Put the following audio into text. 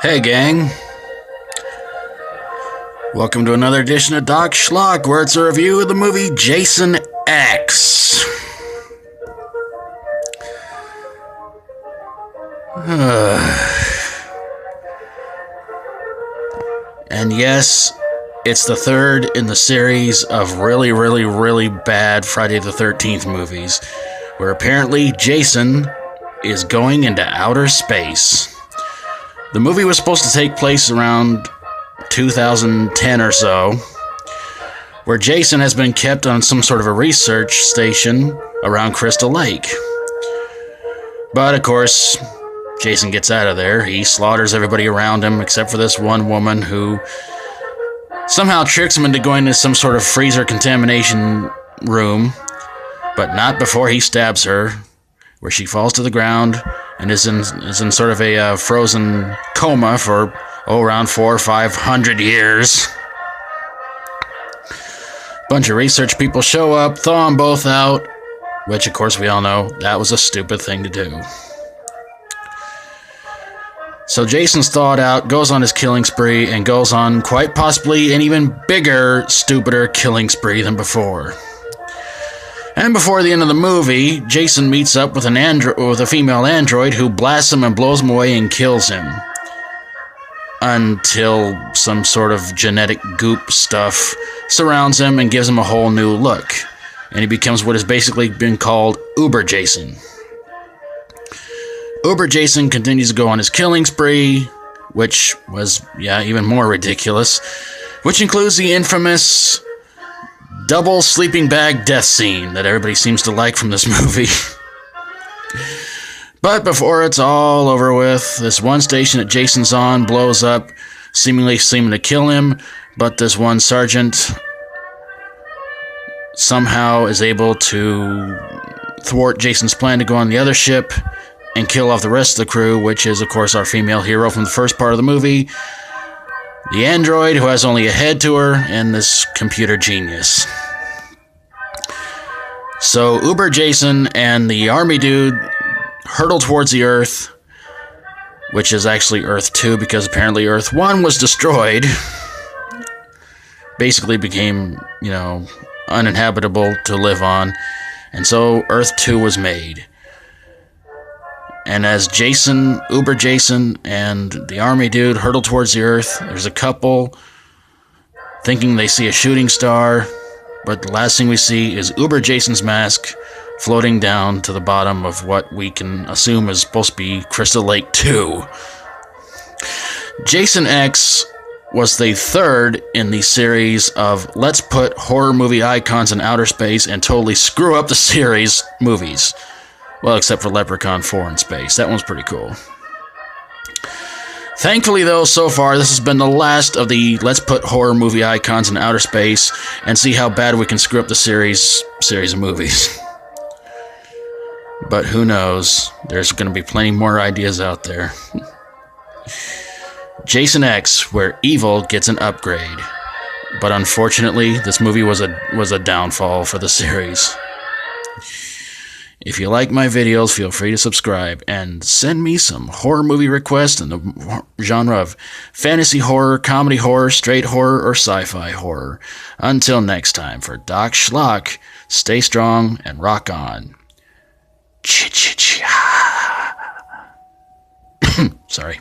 Hey gang, welcome to another edition of Doc Schlock, where it's a review of the movie Jason X. And yes, it's the third in the series of really bad Friday the 13th movies, where apparently Jason is going into outer space. The movie was supposed to take place around 2010 or so, where Jason has been kept on some sort of a research station around Crystal Lake. But of course, Jason gets out of there. He slaughters everybody around him except for this one woman who somehow tricks him into going to some sort of freezer contamination room, but not before he stabs her, where she falls to the ground and is in sort of a frozen coma for around 400 or 500 years. Bunch of research people show up, thaw them both out, which of course we all know that was a stupid thing to do. So Jason's thawed out, goes on his killing spree, and goes on quite possibly an even bigger, stupider killing spree than before. And before the end of the movie, Jason meets up with a female android who blasts him and blows him away and kills him. Until some sort of genetic goop stuff surrounds him and gives him a whole new look. And he becomes what has basically been called Uber Jason. Uber Jason continues to go on his killing spree, which was, even more ridiculous, which includes the infamous double sleeping bag death scene that everybody seems to like from this movie. But before it's all over with, this one station that Jason's on blows up, seeming to kill him, but this one sergeant somehow is able to thwart Jason's plan to go on the other ship and kill off the rest of the crew, which is, of course, our female hero from the first part of the movie, the android who has only a head to her, and this computer genius. So Uber Jason and the army dude hurtle towards the Earth, which is actually Earth 2, because apparently Earth 1 was destroyed. Basically became, uninhabitable to live on. And so Earth 2 was made. And as Uber Jason, and the army dude hurtle towards the Earth, there's a couple thinking they see a shooting star, but the last thing we see is Uber Jason's mask floating down to the bottom of what we can assume is supposed to be Crystal Lake 2. Jason X was the third in the series of let's put horror movie icons in outer space and totally screw up the series movies. Well, except for Leprechaun 4 in space. That one's pretty cool. Thankfully, though, so far, this has been the last of the let's put horror movie icons in outer space and see how bad we can screw up the series of movies. But who knows? There's going to be plenty more ideas out there. Jason X, where evil gets an upgrade. But unfortunately, this movie was a downfall for the series. If you like my videos, feel free to subscribe and send me some horror movie requests in the genre of fantasy horror, comedy horror, straight horror, or sci-fi horror. Until next time, for Doc Schlock, stay strong and rock on. Sorry.